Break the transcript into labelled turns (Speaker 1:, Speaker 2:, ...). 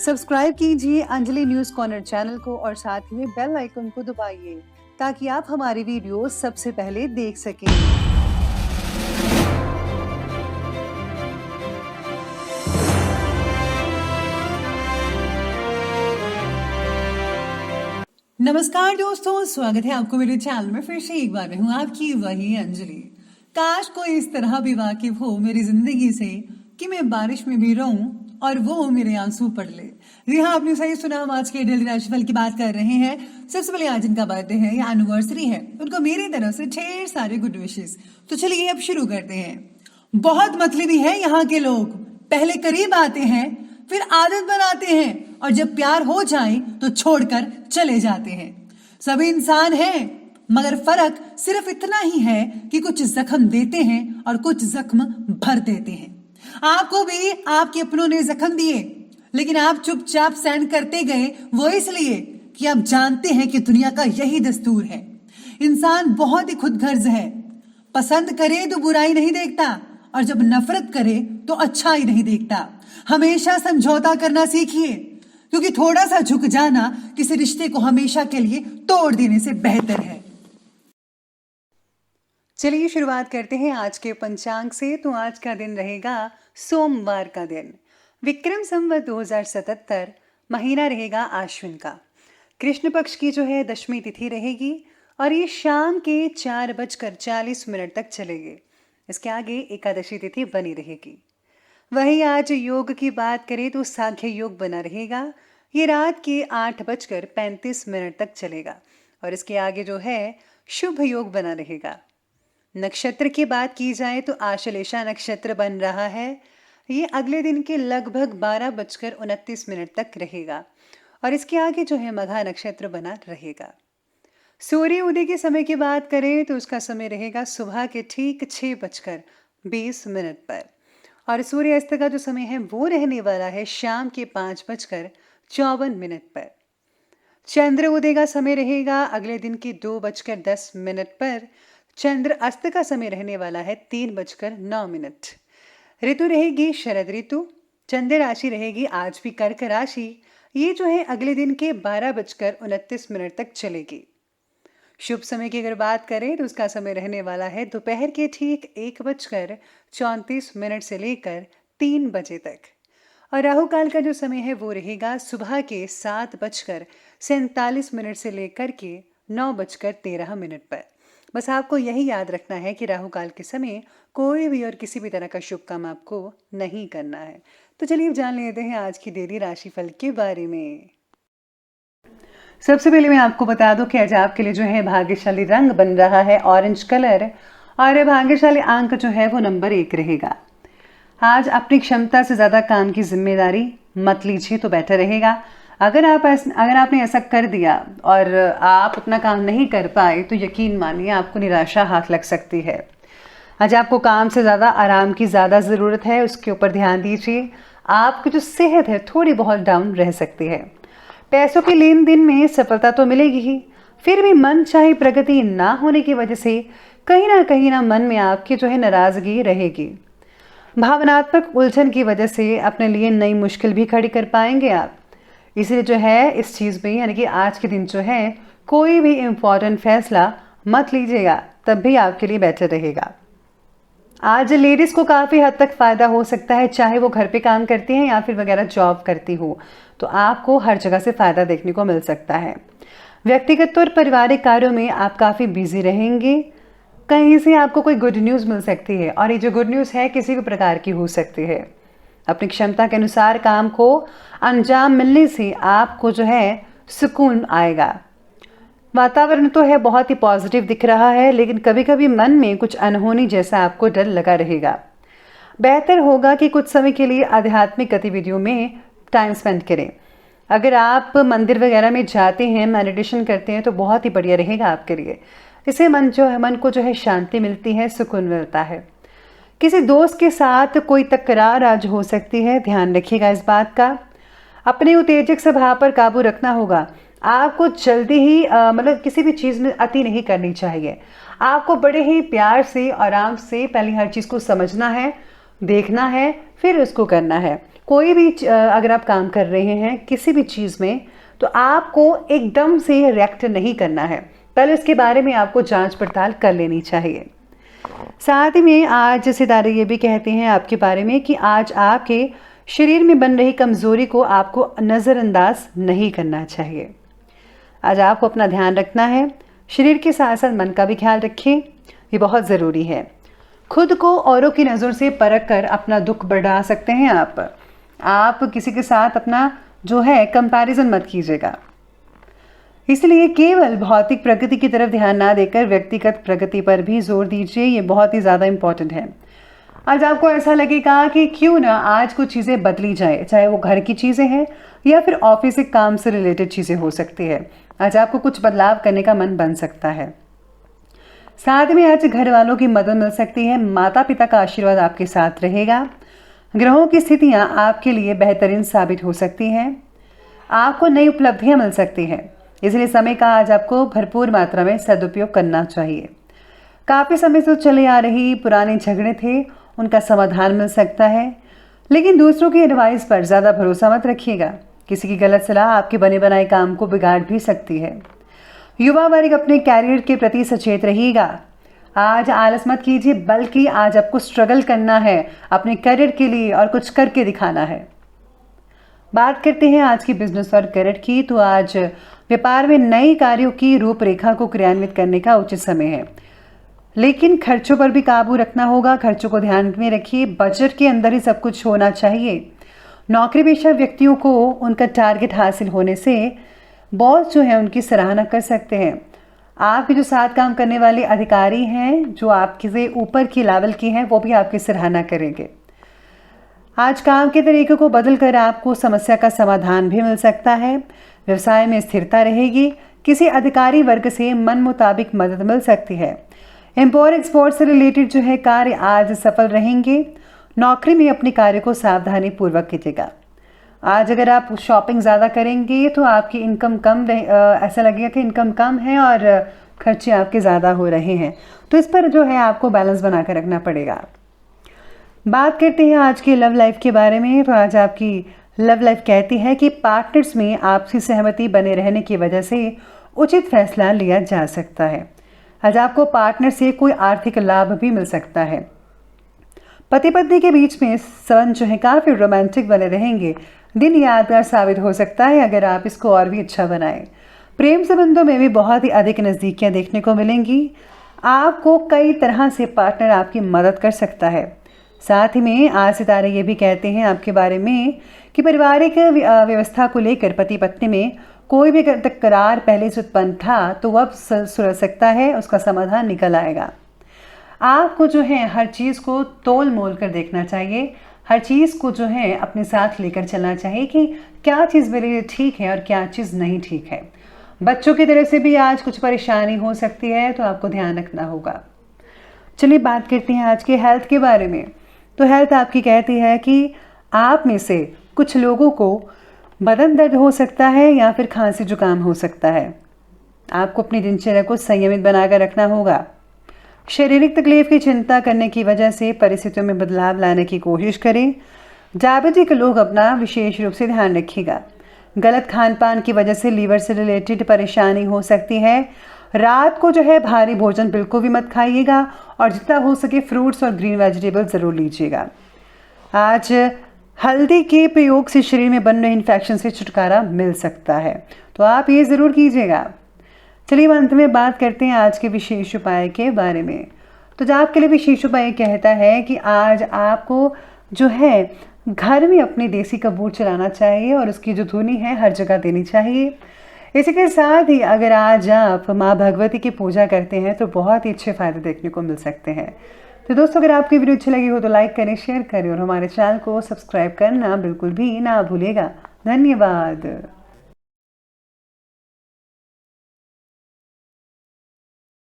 Speaker 1: Subscribe कीजिए Anjali news corner channel को और साथ ही में बेल आइकन को दबाइए ताकि आप हमारी वीडियो सबसे पहले देख सकें। नमस्कार दोस्तों, स्वागत है आपको मेरे चैनल में। फिर से एक बार मैं हूँ आपकी वही अंजलि। काश कोई इस तरह भी वाकिफ हो मेरी जिंदगी से कि मैं बारिश में भी रहूं और वो मेरे आंसू पढ़ ले। जी हाँ, आपने सही सुना। हम आज के डेली राशिफल की बात कर रहे हैं। सबसे पहले आज इनका बर्थडे है या एनिवर्सरी है, उनको मेरी तरफ से ढेर सारे गुड विशेस। तो चलिए अब शुरू करते हैं। बहुत मतलबी है यहाँ के लोग, पहले करीब आते हैं फिर आदत बनाते हैं और जब प्यार हो जाए तो छोड़कर चले जाते हैं। सभी इंसान हैं मगर फर्क सिर्फ इतना ही है कि कुछ जख्म देते हैं और कुछ जख्म भर देते हैं। आपको भी आपके अपनों ने जख्म दिए लेकिन आप चुपचाप सहन करते गए, वो इसलिए कि आप जानते हैं कि दुनिया का यही दस्तूर है। इंसान बहुत ही खुदगर्ज है, पसंद करे तो बुराई नहीं देखता और जब नफरत करे तो अच्छा ही नहीं देखता। हमेशा समझौता करना सीखिए क्योंकि थोड़ा सा झुक जाना किसी रिश्ते को हमेशा के लिए तोड़ देने से बेहतर है। चलिए शुरुआत करते हैं आज के पंचांग से। तो आज का दिन रहेगा सोमवार का दिन, विक्रम संवत 2077, महीना रहेगा आश्विन का। कृष्ण पक्ष की जो है दशमी तिथि रहेगी और ये शाम के 4:40 तक चलेगी। इसके आगे एकादशी तिथि बनी रहेगी। वहीं आज योग की बात करें तो साध्य योग बना रहेगा। ये रात के 8:35 तक चलेगा और इसके आगे जो है शुभ योग बना रहेगा। नक्षत्र की बात की जाए तो आश्लेषा नक्षत्र बन रहा है। ये अगले दिन के लगभग 12:29 तक रहेगा और इसके आगे जो है मघा नक्षत्र बना रहेगा। सूर्य उदय के समय की बात करें तो उसका समय रहेगा सुबह के ठीक 6:20 पर और सूर्य अस्त का जो समय है वो रहने वाला है शाम के 5:54 पर। चंद्र उदय का समय रहेगा अगले दिन के 2:10 पर। चंद्र अस्त का समय रहने वाला है 3:09। ऋतु रहेगी शरद ऋतु। चंद्र राशि रहेगी आज भी कर्क राशि। ये जो है अगले दिन के 12:29 तक चलेगी। शुभ समय की अगर बात करें तो उसका समय रहने वाला है दोपहर के ठीक 1:34 से लेकर 3 बजे तक और राहु काल का जो समय है वो रहेगा सुबह के 7:47 से लेकर के 9:13 पर। बस आपको यही याद रखना है कि राहु काल के समय कोई भी और किसी भी तरह का शुभ काम आपको नहीं करना है। तो चलिए जान लेते हैं आज की डेली राशिफल के बारे में। सबसे पहले मैं आपको बता दूं कि आज आपके लिए जो है भाग्यशाली रंग बन रहा है ऑरेंज कलर और भाग्यशाली अंक जो है वो नंबर 1 रहेगा। आज अपनी क्षमता से ज़्यादा काम की जिम्मेदारी मत लीजिए तो बेटर रहेगा। अगर आपने ऐसा कर दिया और आप अपना काम नहीं कर पाए तो यकीन मानिए आपको निराशा हाथ लग सकती है। आज आपको काम से ज़्यादा आराम की ज़्यादा ज़रूरत है, उसके ऊपर ध्यान दीजिए। आपकी जो सेहत है थोड़ी बहुत डाउन रह सकती है। पैसों के लेन देन में सफलता तो मिलेगी ही, फिर भी मन चाहे प्रगति ना होने की वजह से कहीं ना मन में आपकी जो है नाराज़गी रहेगी। भावनात्मक उलझन की वजह से अपने लिए नई मुश्किल भी खड़ी कर पाएंगे आप। इसलिए जो है इस चीज़ में यानी कि आज के दिन जो है कोई भी इम्पॉर्टेंट फैसला मत लीजिएगा, तब भी आपके लिए बेटर रहेगा। आज लेडीज़ को काफ़ी हद तक फ़ायदा हो सकता है, चाहे वो घर पे काम करती हैं या फिर वगैरह जॉब करती हो, तो आपको हर जगह से फ़ायदा देखने को मिल सकता है। व्यक्तिगत और पारिवारिक कार्यों में आप काफ़ी बिजी रहेंगे। कहीं से आपको कोई गुड न्यूज़ मिल सकती है और ये जो गुड न्यूज़ है किसी भी प्रकार की हो सकती है। अपनी क्षमता के अनुसार काम को अंजाम मिलने से आपको जो है सुकून आएगा। वातावरण तो है बहुत ही पॉजिटिव दिख रहा है लेकिन कभी कभी मन में कुछ अनहोनी जैसा आपको डर लगा रहेगा। बेहतर होगा कि कुछ समय के लिए आध्यात्मिक गतिविधियों में टाइम स्पेंड करें। अगर आप मंदिर वगैरह में जाते हैं, मेडिटेशन करते हैं तो बहुत ही बढ़िया रहेगा आपके लिए। इससे मन को जो है शांति मिलती है, सुकून मिलता है। किसी दोस्त के साथ कोई तकरार आज हो सकती है, ध्यान रखिएगा इस बात का। अपने उत्तेजक स्वभाव पर काबू रखना होगा। आपको जल्दी ही किसी भी चीज़ में अति नहीं करनी चाहिए। आपको बड़े ही प्यार से आराम से पहले हर चीज़ को समझना है, देखना है फिर उसको करना है। कोई भी अगर आप काम कर रहे हैं किसी भी चीज़ में, तो आपको एकदम से रिएक्ट नहीं करना है, पहले इसके बारे में आपको जांच पड़ताल कर लेनी चाहिए। साथ ही में आज सितारे ये भी कहते हैं आपके बारे में कि आज आपके शरीर में बन रही कमज़ोरी को आपको नज़रअंदाज नहीं करना चाहिए। आज आपको अपना ध्यान रखना है, शरीर के साथ साथ मन का भी ख्याल रखें, ये बहुत ज़रूरी है। खुद को औरों की नज़र से परख कर अपना दुख बढ़ा सकते हैं आप किसी के साथ अपना जो है कंपैरिजन मत कीजिएगा। इसलिए केवल भौतिक प्रगति की तरफ ध्यान ना देकर व्यक्तिगत प्रगति पर भी जोर दीजिए, ये बहुत ही ज़्यादा इम्पॉर्टेंट है। आज आपको ऐसा लगेगा कि क्यों ना आज कुछ चीज़ें बदली जाए, चाहे वो घर की चीज़ें हैं या फिर ऑफिस के काम से रिलेटेड चीज़ें हो सकती है। आज आपको कुछ बदलाव करने का मन बन सकता है। साथ में आज घर वालों की मदद मिल सकती है, माता पिता का आशीर्वाद आपके साथ रहेगा। ग्रहों की स्थितियाँ आपके लिए बेहतरीन साबित हो सकती हैं। आपको नई उपलब्धियाँ मिल सकती हैं, इसलिए समय का आज आपको भरपूर मात्रा में सदुपयोग करना चाहिए। काफ़ी समय से चले आ रही पुराने झगड़े थे, उनका समाधान मिल सकता है, लेकिन दूसरों की एडवाइस पर ज़्यादा भरोसा मत रखिएगा। किसी की गलत सलाह आपके बने बनाए काम को बिगाड़ भी सकती है। युवा वर्ग अपने कैरियर के प्रति सचेत रहिएगा। आज आलस मत कीजिए, बल्कि आज आपको स्ट्रगल करना है अपने करियर के लिए और कुछ करके दिखाना है। बात करते हैं आज की बिजनेस और करियर की, तो आज व्यापार में नए कार्यों की रूपरेखा को क्रियान्वित करने का उचित समय है, लेकिन खर्चों पर भी काबू रखना होगा। खर्चों को ध्यान में रखिए, बजट के अंदर ही सब कुछ होना चाहिए। नौकरी पेशा व्यक्तियों को उनका टारगेट हासिल होने से बॉस जो है उनकी सराहना कर सकते हैं। आपके जो साथ काम करने वाले अधिकारी हैं, जो आपके से ऊपर की लेवल के हैं, वो भी आपकी सराहना करेंगे। आज काम के तरीके को बदलकर आपको समस्या का समाधान भी मिल सकता है। व्यवसाय में स्थिरता रहेगी। किसी अधिकारी वर्ग से मन मुताबिक मदद मिल सकती है। इम्पोर्ट एक्सपोर्ट से रिलेटेड जो है कार्य आज सफल रहेंगे। नौकरी में अपने कार्य को सावधानी पूर्वक कीजिएगा। आज अगर आप शॉपिंग ज़्यादा करेंगे तो आपकी इनकम कम ऐसा लगेगा कि इनकम कम है और खर्चे आपके ज़्यादा हो रहे हैं, तो इस पर जो है आपको बैलेंस बना कर रखना पड़ेगा। बात करते हैं आज की लव लाइफ के बारे में, तो आज आपकी लव लाइफ कहती है कि पार्टनर्स में आपसी सहमति बने रहने की वजह से उचित फैसला लिया जा सकता है। आज आपको पार्टनर से कोई आर्थिक लाभ भी मिल सकता है। पति पत्नी के बीच में संबंध जो है काफ़ी रोमांटिक बने रहेंगे। दिन यादगार साबित हो सकता है अगर आप इसको और भी अच्छा बनाएं। प्रेम संबंधों में भी बहुत ही अधिक नज़दीकियां देखने को मिलेंगी। आपको कई तरह से पार्टनर आपकी मदद कर सकता है। साथ ही में आज सितारे ये भी कहते हैं आपके बारे में कि पारिवारिक व्यवस्था को लेकर पति पत्नी में कोई भी तकरार पहले से उत्पन्न था तो अब सुलझ सकता है, उसका समाधान निकल आएगा। आपको जो है हर चीज़ को तोल मोल कर देखना चाहिए, हर चीज़ को जो है अपने साथ लेकर चलना चाहिए कि क्या चीज़ मेरे लिए ठीक है और क्या चीज़ नहीं ठीक है। बच्चों की तरफ से भी आज कुछ परेशानी हो सकती है, तो आपको ध्यान रखना होगा। चलिए बात करते हैं आज के हेल्थ के बारे में। तो हेल्थ आपकी कहती है कि आप में से कुछ लोगों को बदन दर्द हो सकता है या फिर खांसी जुकाम हो सकता है। आपको अपनी दिनचर्या को संयमित बनाकर रखना होगा। शारीरिक तकलीफ की चिंता करने की वजह से परिस्थितियों में बदलाव लाने की कोशिश करें। डायबिटिक लोग अपना विशेष रूप से ध्यान रखिएगा। गलत खान पान की वजह से लीवर से रिलेटेड परेशानी हो सकती है। रात को जो है भारी भोजन बिल्कुल भी मत खाइएगा और जितना हो सके फ्रूट्स और ग्रीन वेजिटेबल ज़रूर लीजिएगा। आज हल्दी के प्रयोग से शरीर में बन रहे इन्फेक्शन से छुटकारा मिल सकता है, तो आप ये ज़रूर कीजिएगा। चलिए अंत में बात करते हैं आज के विशेष उपाय के बारे में। तो जो आपके लिए विशेष उपाय कहता है कि आज आपको जो है घर में अपनी देसी कपूर चलाना चाहिए और उसकी जो धुनी है हर जगह देनी चाहिए। इसी के साथ ही अगर आज आप माँ भगवती की पूजा करते हैं तो बहुत ही अच्छे फ़ायदे देखने को मिल सकते हैं। तो दोस्तों अगर आपकी वीडियो अच्छी लगी हो तो लाइक करें, शेयर करें और हमारे चैनल को सब्सक्राइब करना बिल्कुल भी ना भूलिएगा। धन्यवाद।